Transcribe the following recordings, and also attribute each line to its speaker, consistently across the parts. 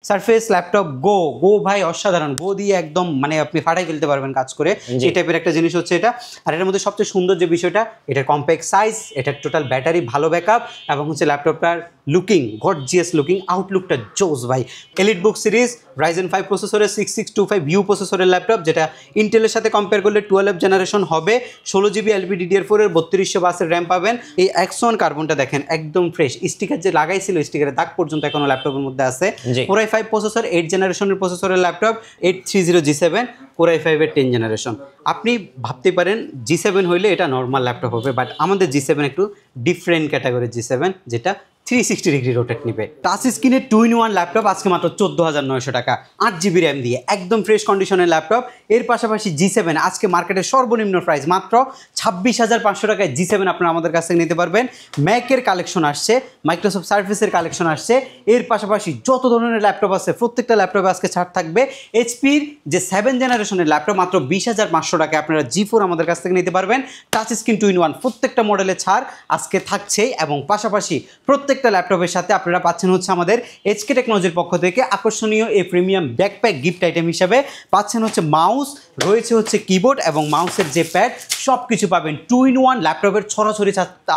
Speaker 1: Surface laptop গো গো ভাই অসাধারণ, গো দিয়ে একদম মানে আপনি ফাটাই ফেলতে পারবেন কাজ করে, এই টাইপের একটা জিনিস হচ্ছে এটা। আর এটার মধ্যে সবচেয়ে সুন্দর যে বিষয়টা, এটার কম্প্যাক্ট সাইজ, এটার টোটাল ব্যাটারি ভালো ব্যাকআপ, এবং হচ্ছে ল্যাপটপটার লুকিং গর্জিয়াস লুকিং, আউটলুকটা জোস ভাই। এলিট বুক সিরিজ রাইজেন 5 প্রসেসরের 6625 প্রসেসরের ল্যাপটপ, যেটা ইন্টেলের সাথে কম্পেয়ার করলে 12 জেনারেশন হবে। 16GB LPDDR4 এর 3200 র্যাম পাবেন। এই Axon কার্বনটা দেখেন একদম ফ্রেশ, স্টিকার যে লাগাইছিল স্টিকারের দাগ পর্যন্ত এখনো ল্যাপটপের মধ্যে আছে। Core i5 প্রসেসর 8 জেনারেশনের প্রসেসরের ল্যাপটপ, 830G7 Core i5 এর 10 জেনারেশন। আপনি ভাবতে পারেন G7 হইলে এটা নর্মাল ল্যাপটপ হবে, বাট আমাদের G7 একটু ডিফারেন্ট ক্যাটাগরির G7, যেটা 360 ডিগ্রি রোটেট নিবে। টাচ স্ক্রিনের 2-in-1 ল্যাপটপ আজকে মাত্র 14,900 টাকা, 8GB র্যাম দিয়ে একদম ফ্রেশ কন্ডিশনের ল্যাপটপ। এর পাশাপাশি G7 আজকে মার্কেটের সর্বনিম্ন প্রাইস মাত্র 26,500 টাকায় G7 আপনারা আমাদের কাছ থেকে নিতে পারবেন। ম্যাকের কালেকশন আসছে, মাইক্রোসফট সার্ফেসের কালেকশন আসছে, এর পাশাপাশি যত ধরনের ল্যাপটপ আছে প্রত্যেকটা ল্যাপটপে আজকে ছাড় থাকবে। এইচপির যে 7 জেনারেশনের ল্যাপটপ মাত্র 20,500 টাকায় আপনারা G4 আমাদের কাছ থেকে নিতে পারবেন। টাচ স্ক্রিন 2-in-1 প্রত্যেকটা মডেলে ছাড় আজকে থাকছেই, এবং পাশাপাশি প্রত্যেকটা ল্যাপটপের সাথে আপনারা পাচ্ছেন হচ্ছে আমাদের HK টেকনোলজির পক্ষ থেকে আকর্ষণীয় এই প্রিমিয়াম ব্যাকপ্যাক গিফট আইটেম হিসেবে পাচ্ছেন হচ্ছে মাউস, রয়েছে হচ্ছে কিবোর্ড এবং মাউসের যে প্যাড, সব কিছু পাবেন। 2-in-1 ল্যাপটপের ছড়াছড়ি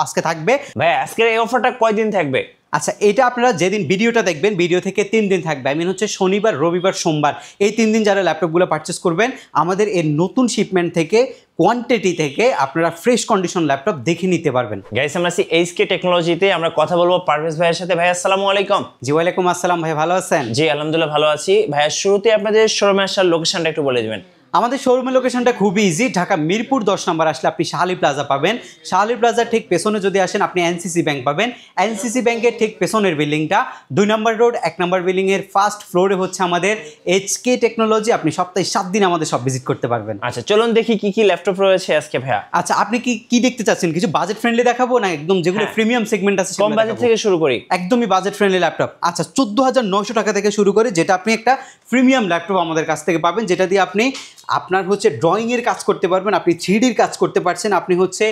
Speaker 1: আজকে থাকবে।
Speaker 2: ভাই আজকের এই অফারটা কয়দিন থাকবে?
Speaker 1: আচ্ছা, এটা আপনারা যেদিন ভিডিওটা দেখবেন ভিডিও থেকে 3 দিন থাকবে। আই মিন হচ্ছে শনিবার, রবিবার, সোমবার, এই 3 দিন যারা ল্যাপটপগুলো পারচেস করবেন আমাদের এর নতুন শিপমেন্ট থেকে, কোয়ান্টিটি থেকে আপনারা ফ্রেশ কন্ডিশন ল্যাপটপ দেখে নিতে পারবেন।
Speaker 2: গাইস আমরা আছি HK টেকনোলজিতে, আমরা কথা বলবো পারভেজ ভাইয়ের সাথে। ভাই আসসালামু আলাইকুম।
Speaker 1: জি ওয়ালাইকুম আসসালাম ভাই, ভালো আছেন?
Speaker 2: জি আলহামদুলিল্লাহ ভালো আছি। ভাইয়া শুরুতে আপনাদের শোরুমে আসার লোকেশনটা একটু বলে দিবেন।
Speaker 1: আমাদের শোরুমের লোকেশনটা খুবই ইজি, ঢাকা মিরপুর 10 নম্বর আসলে আপনি শাহালি প্লাজা পাবেন। শাহালি প্লাজার ঠিক পেছনে যদি আসেন আপনি এনসিসি ব্যাংক পাবেন। এনসিসি ব্যাংকের ঠিক পেছনের বিল্ডিংটা 2 নম্বর রোড 1 নম্বর বিল্ডিংয়ের ফার্স্ট ফ্লোরে হচ্ছে আমাদের HK টেকনোলজি। আপনি সপ্তাহে 7 দিন আমাদের সব ভিজিট করতে পারবেন।
Speaker 2: আচ্ছা চলুন দেখি কি কি ল্যাপটপ রয়েছে আজকে ভাইয়া।
Speaker 1: আচ্ছা, আপনি কি দেখতে চাচ্ছেন? কিছু বাজেট ফ্রেন্ডলি দেখাবো না একদম যেগুলো প্রিমিয়াম সেগমেন্ট আছে
Speaker 2: কম বাজেট থেকে শুরু করি?
Speaker 1: একদমই বাজেট ফ্রেন্ডলি ল্যাপটপ। আচ্ছা, 14,900 টাকা থেকে শুরু করে, যেটা আপনি একটা প্রিমিয়াম ল্যাপটপ আমাদের কাছ থেকে পাবেন, যেটা দিয়ে আপনি আপনার হচ্ছে ড্রয়িংয়ের কাজ করতে পারবেন, আপনি 3Dর কাজ করতে পারছেন, আপনি হচ্ছে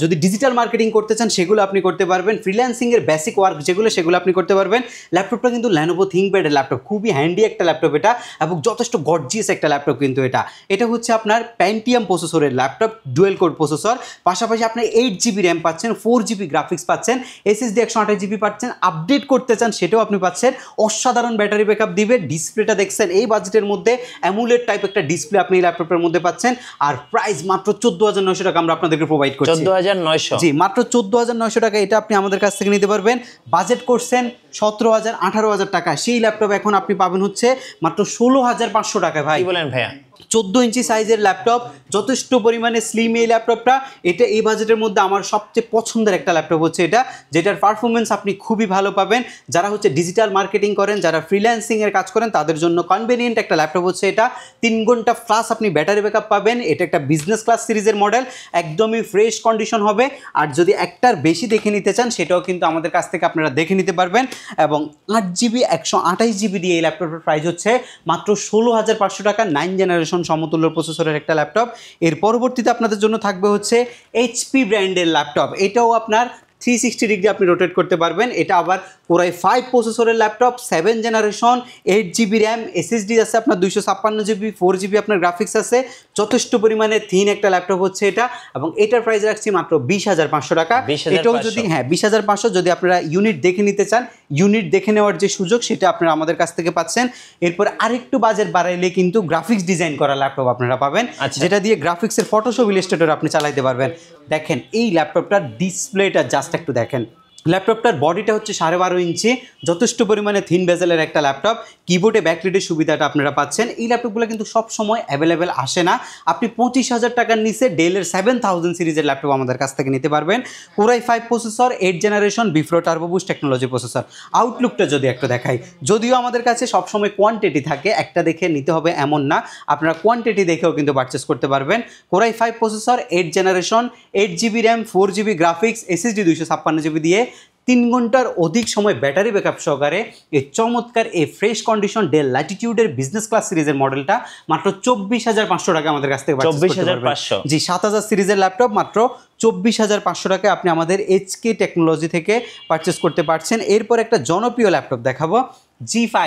Speaker 1: যদি ডিজিটাল মার্কেটিং করতে চান সেগুলো আপনি করতে পারবেন, ফ্রিল্যান্সিংয়ের বেসিক ওয়ার্ক যেগুলো সেগুলো আপনি করতে পারবেন। ল্যাপটপটা কিন্তু Lenovo ThinkPad-এর ল্যাপটপ, খুবই হ্যান্ডি একটা ল্যাপটপ এটা, এবং যথেষ্ট গর্জিয়াস একটা ল্যাপটপ কিন্তু এটা হচ্ছে আপনার Pentium প্রসেসরের ল্যাপটপ, ডুয়েল কোর প্রসেসর, পাশাপাশি আপনি 8GB র্যাম পাচ্ছেন, 4GB গ্রাফিক্স পাচ্ছেন, SSD 128GB পাচ্ছেন, আপডেট করতে চান সেটাও আপনি পাচ্ছেন। অসাধারণ ব্যাটারি ব্যাকআপ দিবে। ডিসপ্লেটা দেখছেন এই বাজেটের মধ্যে অ্যামুলেট টাইপ একটা ডিসপ্লে আপনি ল্যাপটপের মধ্যে পাচ্ছেন। আর প্রাইস মাত্র 14,900 টাকা আমরা আপনাদেরকে প্রোভাইড করছি।
Speaker 2: 14,900?
Speaker 1: জি, মাত্র 14,900 টাকা এটা আপনি আমাদের কাছ থেকে নিতে পারবেন। বাজেট করছেন 17,000 18,000 টাকা, সেই ল্যাপটপ এখন আপনি পাবেন হচ্ছে মাত্র 16,500 টাকায়। ভাই
Speaker 2: কি বলেন ভাইয়া?
Speaker 1: 14 ইঞ্চি সাইজের ল্যাপটপ, যথেষ্ট পরিমাণে স্লিম এই ল্যাপটপটা। এটা এই বাজেটের মধ্যে আমার সবচেয়ে পছন্দের একটা ল্যাপটপ হচ্ছে এটা, যেটার পারফরমেন্স আপনি খুবই ভালো পাবেন। যারা হচ্ছে ডিজিটাল মার্কেটিং করেন, যারা ফ্রিল্যান্সিংয়ের কাজ করেন, তাদের জন্য কনভেনিয়েন্ট একটা ল্যাপটপ হচ্ছে এটা। 3 ঘন্টা প্লাস আপনি ব্যাটারি ব্যাকআপ পাবেন। এটা একটা বিজনেস ক্লাস সিরিজের মডেল, একদমই ফ্রেশ কন্ডিশন হবে। আর যদি একটার বেশি দেখে নিতে চান সেটাও কিন্তু আমাদের কাছ থেকে আপনারা দেখে নিতে পারবেন। এবং 8GB 128GB দিয়ে এই ল্যাপটপের প্রাইস হচ্ছে মাত্র 16,500 টাকা, 9 জেনারেশন সমতুল্য প্রসেসরের একটা ল্যাপটপ। এর পরবর্তীতে আপনাদের জন্য থাকবে হচ্ছে HP ব্র্যান্ডের ল্যাপটপ, এটাও আপনার 360 ডিগ্রি আপনি রোটেট করতে পারবেন। এটা আবার Core i5 প্রসেসরের laptop, 7 generation, 8GB RAM, SSD আছে আপনার 256GB, 4GB আপনার গ্রাফিক্স আছে, যথেষ্ট পরিমাণে থিন একটা ল্যাপটপ হচ্ছে এটা। এবং এটার প্রাইস রাখছি মাত্র 20,500 টাকা। এটাও যদি 20,500 যদি আপনারা ইউনিট দেখে নিতে চান, ইউনিট দেখে নেওয়ার যে সুযোগ সেটা আপনারা আমাদের কাছ থেকে পাচ্ছেন। এরপর আরেকটু বাজেট বাড়াইলে কিন্তু গ্রাফিক্স ডিজাইন করা ল্যাপটপ আপনারা পাবেন, যেটা দিয়ে গ্রাফিক্সের ফটোশপ ইলাস্ট্রেটর আপনি চালাইতে পারবেন। দেখেন এই ল্যাপটপটার ডিসপ্লেটা জাস্ট একটু দেখেন। ল্যাপটপটার বডিটা হচ্ছে 12.5 ইঞ্চি, যথেষ্ট পরিমাণে থিন বেজেলের একটা ল্যাপটপ। কিবোর্ডে ব্যাকলাইটের সুবিধাটা আপনারা পাচ্ছেন। এই ল্যাপটপগুলো কিন্তু সব সময় অ্যাভেলেবেল আসে না। আপনি 25,000 টাকার নিচে ডেলের 7000 সিরিজের ল্যাপটপ আমাদের কাছ থেকে নিতে পারবেন। Core i5 processor, 8 generation, বিফ্রো turbo boost technology processor. আউটলুকটা যদি একটু দেখাই, যদিও আমাদের কাছে সবসময় কোয়ান্টিটি থাকে, একটা দেখে নিতে হবে এমন না, আপনারা কোয়ান্টিটি দেখেও কিন্তু পারচেস করতে পারবেন। Core i5 processor, 8 generation, 8GB RAM, 4GB graphics, SSD 256GB দিয়ে 3 ঘন্টার অধিক সময় ব্যাটারি ব্যাকআপ সহকারে এই চমৎকার এই ফ্রেশ কন্ডিশন ডেল ল্যাটিটিউডের বিজনেস ক্লাস সিরিজের মডেলটা মাত্র 24,500 টাকা আমাদের কাছ থেকে।
Speaker 2: 24,500?
Speaker 1: জি, 7,000 সিরিজের ল্যাপটপ মাত্র 24,500 টাকায় আপনি আমাদের HK টেকনোলজি থেকে পারচেস করতে পারছেন। এরপর একটা জনপ্রিয় ল্যাপটপ দেখাবো, G5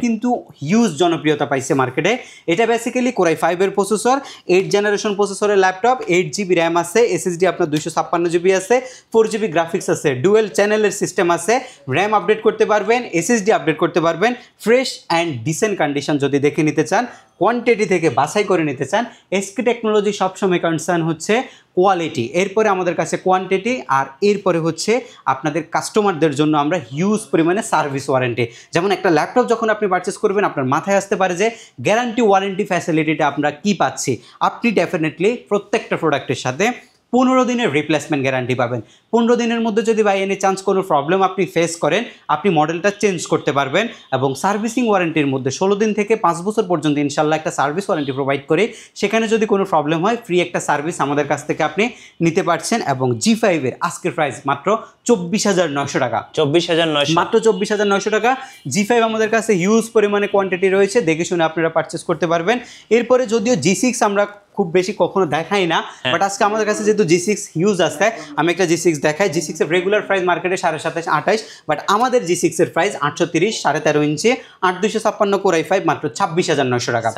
Speaker 1: কিন্তু হিউজ জনপ্রিয়তা পাইছে মার্কেটে। এটা বেসিক্যালি কোরাই 5 এর প্রসেসর, 8 জেনারেশন প্রসেসরের ল্যাপটপ, 8GB র্যাম আছে, SSD আপনার 256GB আছে, 4GB গ্রাফিক্স আছে, ডুয়েল চ্যানেলের সিস্টেম আছে, র্যাম আপডেট করতে পারবেন, SSD আপডেট করতে পারবেন। ফ্রেশ অ্যান্ড ডিসেন্ট কন্ডিশন যদি দেখে নিতে চান, কোয়ান্টিটি থেকে বাছাই করে নিতে চান, এসকে টেকনোলজি সবসময় কনসার্ন হচ্ছে কোয়ালিটি, এরপরে আমাদের কাছে কোয়ান্টিটি, আর এরপরে হচ্ছে আপনাদের কাস্টমারদের জন্য আমরা হিউজ পরিমাণে সার্ভিস ওয়ারেন্টি। যেমন একটা ল্যাপটপ যখন আপনি পারচেস করবেন, আপনার মাথায় আসতে পারে যে গ্যারান্টি ওয়ারেন্টি ফ্যাসিলিটিটা আমরা কি পাচ্ছি। আপনি ডেফিনেটলি প্রত্যেকটা প্রোডাক্টের সাথে 15 দিনের রিপ্লেসমেন্ট গ্যারান্টি পাবেন। 15 দিনের মধ্যে যদি বাই এনি চান্স কোনো প্রবলেম আপনি ফেস করেন, আপনি মডেলটা চেঞ্জ করতে পারবেন। এবং সার্ভিসিং ওয়ারেন্টির মধ্যে 16 দিন থেকে 5 বছর পর্যন্ত ইনশাল্লাহ একটা সার্ভিস ওয়ারেন্টি প্রোভাইড করে, সেখানে যদি কোনো প্রবলেম হয় ফ্রি একটা সার্ভিস আমাদের কাছ থেকে আপনি নিতে পারছেন। এবং G5 এর আজকের প্রাইস মাত্র 24,900 টাকা।
Speaker 2: 24,900
Speaker 1: মাত্র 24,900 টাকা। G5 আমাদের কাছে হিউজ পরিমাণে কোয়ান্টিটি রয়েছে, দেখে শুনে আপনারা পারচেস করতে পারবেন। এরপরে যদিও G6 আমরা খুব বেশি কখনো দেখাই না, বাট আজকে আমাদের কাছে যেহেতু G6 হিউজ আছে, আমি একটা G6 দেখাই। G6 এর রেগুলার প্রাইস মার্কেটে 27,500 28, বাট আমাদের G6 এর প্রাইস 830 13.5 ইঞ্চি 8256 কোর i5 মাত্র 26,900 টাকা।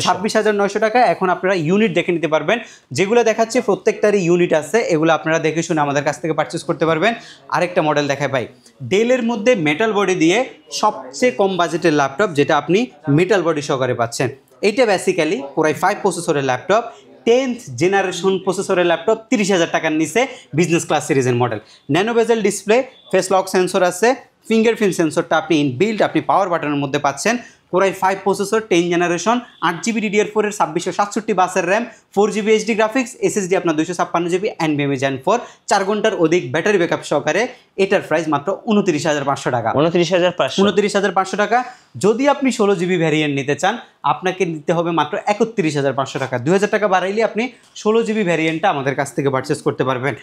Speaker 1: 26,900 টাকা। এখন আপনারা ইউনিট দেখে নিতে পারবেন, যেগুলো দেখাচ্ছে প্রত্যেকটারই ইউনিট আছে, এগুলো আপনারা দেখে শুনে আমাদের কাছ থেকে পারচেস করতে পারবেন। আরেকটা মডেল দেখায় ভাই, ডেলের মধ্যে মেটাল বডি দিয়ে সবচেয়ে কম বাজেটের ল্যাপটপ, যেটা আপনি মেটাল বডি সহকারে পাচ্ছেন। এইটা বেসিক্যালি কোরাই 5 প্রসেসরের ল্যাপটপ, 10th জেনারেশন প্রসেসরের ল্যাপটপ, 30,000 টাকার নিচে বিজনেস ক্লাস সিরিজের মডেল। ন্যানো বেজেল ডিসপ্লে, ফেস লক সেন্সর আছে, ফিঙ্গারপ্রিন্ট সেন্সরটা আপনি ইনবিল্ড, আপনি পাওয়ার বাটনের মধ্যে পাচ্ছেন। Core i 5 processor, 10 generation, 8GB DDR4 এর 2667 বাসের RAM, 4GB HD graphics, SSD আপনার 256GB, NVMe Gen 4, 4 ঘন্টার অধিক ব্যাটারি ব্যাকআপ সহকারে। এটার প্রাইস মাত্র 29,500 টাকা। 29,500 টাকা। যদি আপনি 16GB ভ্যারিয়েন্ট নিতে চান, আপনাকে নিতে হবে মাত্র 31,500 টাকা। 2,000 টাকা বাড়াইলে আপনি 16GB ভ্যারিয়েন্টটা আমাদের কাছ থেকে পারচেস করতে পারবেন।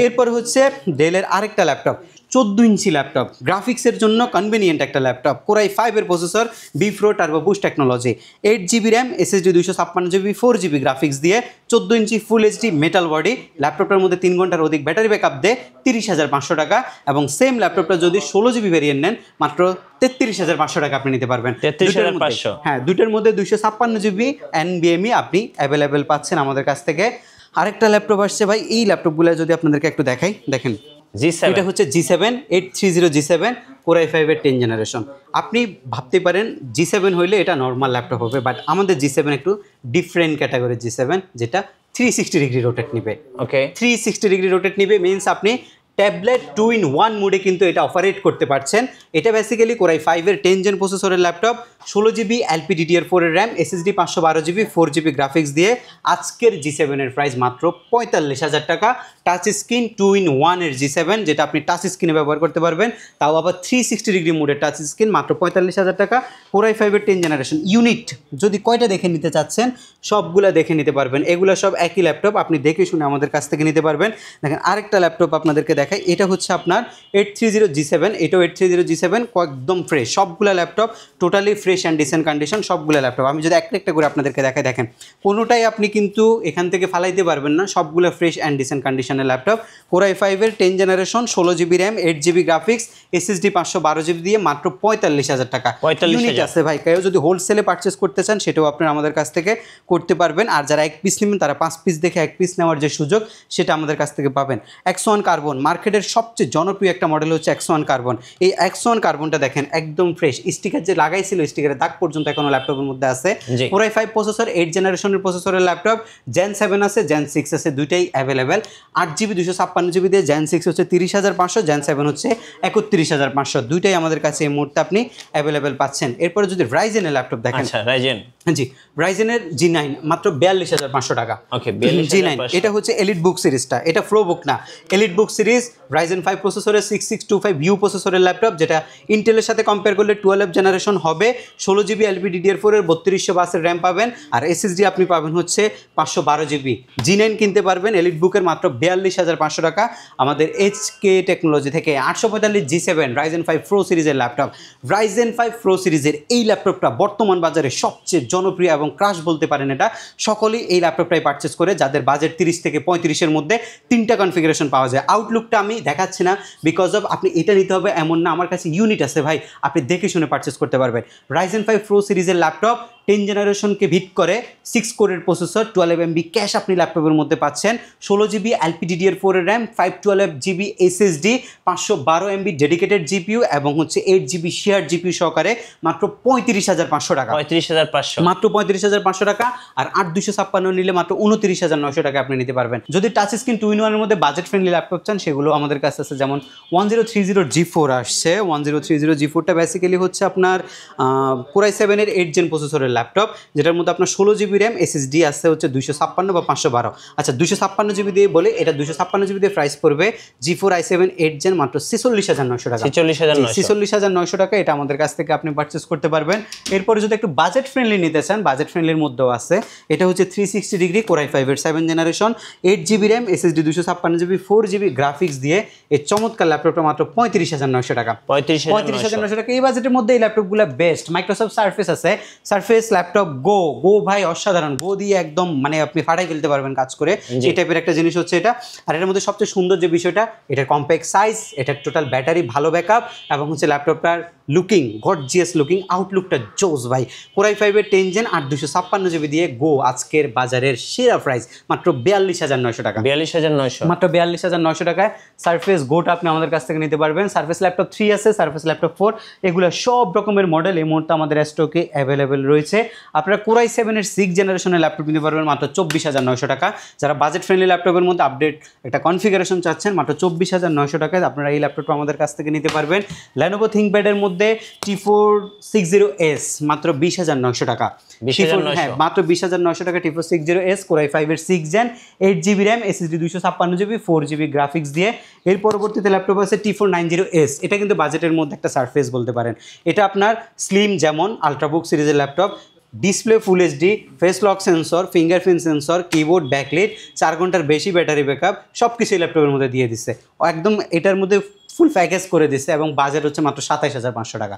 Speaker 1: এরপরে হচ্ছে ডেলের আরেকটা ল্যাপটপ, 14 ইঞ্চি ল্যাপটপ, গ্রাফিক্সের জন্য কনভেনিয়েন্ট একটা ল্যাপটপ, কোরাই 5 এর processor, B-Pro turbo boost technology, 8GB RAM, SSD 256GB, 4GB graphics দিয়ে 14 ইঞ্চি ফুল HD মেটাল বডি। ল্যাপটপটার মধ্যে 3 ঘন্টার অধিক ব্যাটারি ব্যাকআপ দিয়ে 30,500 টাকা। এবং সেম ল্যাপটপটা যদি 16GB ভ্যারিয়েন্ট নেন, মাত্র 33,500 টাকা আপনি নিতে পারবেন।
Speaker 2: 33,500।
Speaker 1: হ্যাঁ, দুটোর মধ্যে 256GB NVMe আপনি অ্যাভেলেবেল পাচ্ছেন আমাদের কাছ থেকে। আরেকটা ল্যাপটপ আসছে ভাই, এই ল্যাপটপগুলো যদি আপনাদেরকে একটু দেখাই, দেখেন
Speaker 2: G7,
Speaker 1: এটা হচ্ছে G7 830 G7 কোরাই 5 এর 10 জেনারেশন। আপনি ভাবতে পারেন G7 হইলে এটা নর্মাল ল্যাপটপ হবে, বাট আমাদের G7 একটু ডিফারেন্ট ক্যাটাগরি G7, যেটা 360 ডিগ্রি রোটেট নিবে। 360 ডিগ্রি রোটেট নিবে মিনস আপনি ট্যাবলেট 2-in-1 মোডে কিন্তু এটা অপারেট করতে পারছেন। এটা বেসিক্যালি কোরাই 5 এর 10 জেন প্রসেসরের ল্যাপটপ, 16GB LPDDR4 এর RAM, SSD 512GB, 4GB graphics দিয়ে। আজকের G7 এর প্রাইস মাত্র 45,000 টাকা। টাচ স্ক্রিন 2-in-1 এর G7, যেটা আপনি টাচ স্ক্রিনে ব্যবহার করতে পারবেন, তাও আবার 360 ডিগ্রি মোডের টাচ স্ক্রিন, মাত্র 45,000 টাকা। কোরাই 5 এর 10 জেনারেশন। ইউনিট যদি কয়টা দেখে নিতে চাচ্ছেন, সবগুলা দেখে নিতে পারবেন। এগুলো সব একই ল্যাপটপ, আপনি দেখে শুনে আমাদের কাছ থেকে নিতে পারবেন। দেখেন আরেকটা ল্যাপটপ আপনাদেরকে দেখাই, এটা হচ্ছে আপনার 830 G7, এটাও 830 G7, একদম ফ্রেশ। সবগুলা laptop totally fresh and dissent condition, সবগুলো ল্যাপটপ। আমি যদি একটা একটা করে আপনাদেরকে দেখাই, দেখেন কোনোটাই আপনি কিন্তু এখান থেকে ফালাইতে পারবেন না, সবগুলো ফ্রেশ অ্যান্ড ডিসেন্ট কন্ডিশনের ল্যাপটপ। কোরাই 5 এর 10 generation, 16GB RAM, 8GB graphics, SSD 512GB দিয়ে মাত্র 45,000 টাকা। ইউনিট আছে ভাই, কেউ যদি হোলসেলে পারচেস করতে চান, সেটাও আপনারা আমাদের কাছ থেকে করতে পারবেন। আর যারা 1 পিস নেবেন, তারা 5 পিস দেখে 1 পিস নেওয়ার যে সুযোগ, সেটা আমাদের কাছ থেকে পাবেন। X1 কার্বন, মার্কেটের সবচেয়ে জনপ্রিয় একটা মডেল হচ্ছে X1 কার্বন। এই X1 কার্বনটা দেখেন একদম ফ্রেশ, স্টিকার যে লাগাইছিল স্টিকারের দাগ পর্যন্ত এখনো ল্যাপটপের মধ্যে আছে। কোরাই 5 প্রসেসর, 8 জেনারেশনের প্রসেসরের ল্যাপটপ, Gen 7 আছে, Gen 6 আছে, দুইটাই অ্যাভেলেবেল। 8GB 256GB দিয়ে Gen 6 হচ্ছে 30,500, Gen 7 হচ্ছে 31,500, দুইটাই আমাদের কাছে এই মুহূর্তে আপনি অ্যাভেলেবেল পাচ্ছেন। এরপরে যদি রাইজেনের ল্যাপটপ দেখেন, জি রাইজেনের G9 মাত্র 42,500 টাকা। G9 এটা হচ্ছে এলিট বুক সিরিজটা, এটা ফ্লো বুক না, এলিট বুক সিরিজ। Ryzen 5 প্রসেসরের 6625U প্রসেসরের ল্যাপটপ, যেটা ইন্টেলের সাথে কম্পেয়ার করলে 12 জেনারেশন হবে। 16GB LPDDR4 এর 3200 বাসের র্যাম পাবেন, আর SSD আপনি পাবেন হচ্ছে 512GB। G9 কিনতে পারবেন এলিট বুকের মাত্র 42,500 টাকা আমাদের HK টেকনোলজি থেকে। 845 G7 Ryzen 5 Pro সিরিজের ল্যাপটপ। Ryzen 5 Pro সিরিজের এই ল্যাপটপটা বর্তমান বাজারে সবচেয়ে জনপ্রিয় এবং ক্রাশ বলতে পারেন, এটা সকলেই এই ল্যাপটপটাই পারচেস করে যাদের বাজেট 30 থেকে 35-এর মধ্যে 3টা কনফিগারেশন পাওয়া যায়। আউটলুকটা আমি দেখাচ্ছি না বিকজ অফ আপনি এটা নিতে হবে এমন না, আমার কাছে ইউনিট আছে ভাই, আপনি দেখে শুনে পারচেস করতে পারবেন। Ryzen 5 Pro সিরিজের ল্যাপটপ 10 জেনারেশনকে ভিট করে 6 কোরের প্রসেসর, 12 MB ক্যাশ আপনি ল্যাপটপের মধ্যে পাচ্ছেন, 16 GB LPDDR4 এর RAM, 512 GB SSD, 512 MB dedicated GPU এবং হচ্ছে 8 GB শেয়ার জিপিইউ সহকারে মাত্র 35,500 টাকা।
Speaker 2: 35,500
Speaker 1: মাত্র 35,500 টাকা। আর 8256 নিলে মাত্র 29,900 টাকা আপনি নিতে পারবেন। যদি টাচ স্ক্রিন 2-in-1 এর মধ্যে বাজেট ফ্রেন্ডলি ল্যাপটপ চান সেগুলো আমাদের কাছে আছে, যেমন 1030 G4 আসছে। 1030 G4টা বেসিক্যালি হচ্ছে আপনার Core i7 এর 8 জেন প্রসেসরের ল্যাপটপ, যেটার মধ্যে আপনার 16 GB র্যাম, SSD আছে হচ্ছে 256 বা 512। আচ্ছা 256 GB দিয়ে বলে, এটা 256 GB দিয়ে প্রাইস পড়বে G4 i7 8 জেন মাত্র 46,900 টাকা। 46,900 টাকা এটা আমাদের কাছ থেকে আপনি পারচেস করতে পারবেন। এরপরে যদি একটু বাজেট ফ্রেন্ডলি নিতে চান, বাজেট ফ্রেন্ডলির মধ্যেও আছে, এটা হচ্ছে 360 ডিগ্রি Core i5 এর 7 generation, 8 GB RAM, SSD 256 GB, 4 GB graphics দিয়ে এই চমৎকার ল্যাপটপটা মাত্র 35,900 টাকা। 35,900 টাকা এই বাজেটের মধ্যে এই ল্যাপটপগুলো বেস্ট। মাইক্রোসফট সারফেস আছে, সারফেস ল্যাপটপ গো ভাই অসাধারণ, গো দিয়ে একদম মানে আপনি ফাটাই ফেলতে পারবেন কাজ করে, এই টাইপের একটা জিনিস হচ্ছে এটা। আর এর মধ্যে সবচেয়ে সুন্দর যে বিষয়টা, এটার কম্প্যাক্ট সাইজ, এটার টোটাল ব্যাটারি ভালো ব্যাকআপ এবং হচ্ছে ল্যাপটপটার লুকিং গর্জিয়াস লুকিং, আউটলুকটা জোস ভাই। Core i5 এর 10 জেন 856 GB দিয়ে গো আজকের বাজারের সেরা প্রাইস মাত্র 42,900 টাকা।
Speaker 2: 42,900
Speaker 1: মাত্র 42,900 টাকায় সারফেস গোটা আপনি আমাদের কাছ থেকে নিতে পারবেন। সারফেস ল্যাপটপ 3 আছে, সারফেস ল্যাপটপ 4, এগুলো সব রকমের মডেল এই মুহূর্তে আমাদের স্টকে অ্যাভেলেবেল রয়েছে। আপনারা Core i7 এর 6 জেনারেশনের ল্যাপটপ নিতে পারবেন মাত্র 24,900 টাকা। যারা বাজেট ফ্রেন্ডলি ল্যাপটপের মধ্যে আপডেট একটা কনফিগারেশন চাচ্ছেন, মাত্র 24,900 টাকায় আপনারা এই ল্যাপটপটা আমাদের কাছ থেকে নিতে পারবেন। Lenovo ThinkPad এর মধ্যে T460S মাত্র 20,900 টাকা।
Speaker 2: 20,900
Speaker 1: হ্যাঁ মাত্র 20,900 টাকা T460S, Core i5 এর 6 gen, 8 GB RAM, SSD 256 GB, 4 GB graphics দিয়ে। এর পরবর্তীতে ল্যাপটপ আছে T490S, এটা কিন্তু বাজেটের মধ্যে একটা সারফেস বলতে পারেন। এটা আপনার স্লিম যেমন আলট্রাবুক সিরিজের laptop, display full HD, face lock sensor, fingerprint sensor, keyboard backlight, 4 ঘন্টার বেশি ব্যাটারি ব্যাকআপ, সব কিছু এই ল্যাপটপের মধ্যে দিয়ে দিচ্ছে একদম, এটার মধ্যে ফুল প্যাকেজ করে দিচ্ছে এবং বাজেট হচ্ছে মাত্র 27,500 টাকা।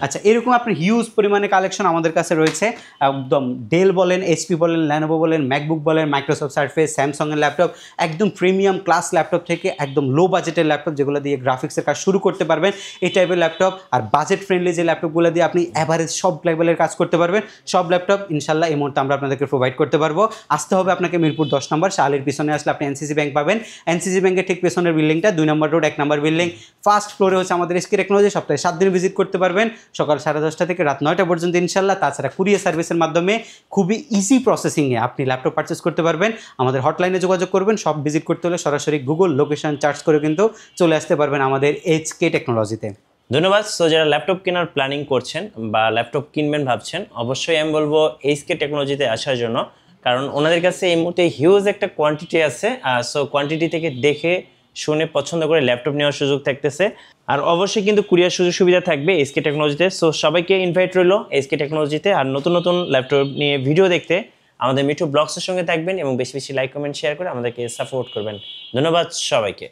Speaker 1: আচ্ছা এরকম আপনি হিউজ পরিমাণে কালেকশন আমাদের কাছে রয়েছে একদম। ডেল বলেন, এইচপি বলেন, ল্যানোভো বলেন, ম্যাকবুক বলেন, মাইক্রোসফট সারফেস, স্যামসাংয়ের ল্যাপটপ, একদম প্রিমিয়াম ক্লাস ল্যাপটপ থেকে একদম লো বাজেটের ল্যাপটপ যেগুলো দিয়ে গ্রাফিক্সের কাজ শুরু করতে পারবেন, এই টাইপের ল্যাপটপ। আর বাজেট ফ্রেন্ডলি যে ল্যাপটপগুলো দিয়ে আপনি অ্যাভারেজ সব লেভেলের কাজ করতে পারবেন, সব ল্যাপটপ ইনশাল্লাহ এই মুহূর্তে আমরা আপনাদেরকে প্রোভাইড করতে পারবো। আসতে হবে আপনাকে মিরপুর 10 নম্বর, শালের পিছনে আসলে আপনি এনসিসি ব্যাংক পাবেন। এনসিসি ব্যাংকের ঠিক পেছনের বিল্ডিংটা 2 নম্বর রোড 1 নম্বর বিল্ডিং, ফার্স্ট ফ্লোরে হচ্ছে আমাদের এসকে টেকনোলজি। সপ্তাহে 7 দিন ভিজিট করতে পারবেন, সকাল 10:30 থেকে রাত 9টা পর্যন্ত ইনশাল্লাহ। তাছাড়া কুরিয়ার সার্ভিসের মাধ্যমে খুবই ইজি প্রসেসিংয়ে আপনি ল্যাপটপ পারচেস করতে পারবেন। আমাদের হটলাইনে যোগাযোগ করবেন। সব ভিজিট করতে হলে সরাসরি গুগল লোকেশন সার্চ করে কিন্তু চলে আসতে পারবেন আমাদের এসকে টেকনোলজিতে।
Speaker 2: ধন্যবাদ। সো যারা ল্যাপটপ কেনার প্ল্যানিং করছেন বা ল্যাপটপ কিনবেন ভাবছেন, অবশ্যই আমি বলবো এসকে টেকনোলজিতে আসার জন্য, কারণ ওনাদের কাছে এই মুহূর্তে হিউজ একটা কোয়ান্টিটি আছে। সো কোয়ান্টিটি থেকে দেখে শুনে পছন্দ করে ল্যাপটপ নেওয়ার সুযোগ থাকতেছে। আর অবশ্যই কিন্তু কুরিয়ার সুযোগ সুবিধা থাকবে এসকে টেকনোলজিতে। সো সবাইকে ইনভাইট রইল এসকে টেকনোলজিতে। আর নতুন নতুন ল্যাপটপ নিয়ে ভিডিও দেখতে আমাদের মিঠু ব্লগসের সঙ্গে থাকবেন এবং বেশি বেশি লাইক কমেন্ট শেয়ার করে আমাদেরকে সাপোর্ট করবেন। ধন্যবাদ সবাইকে।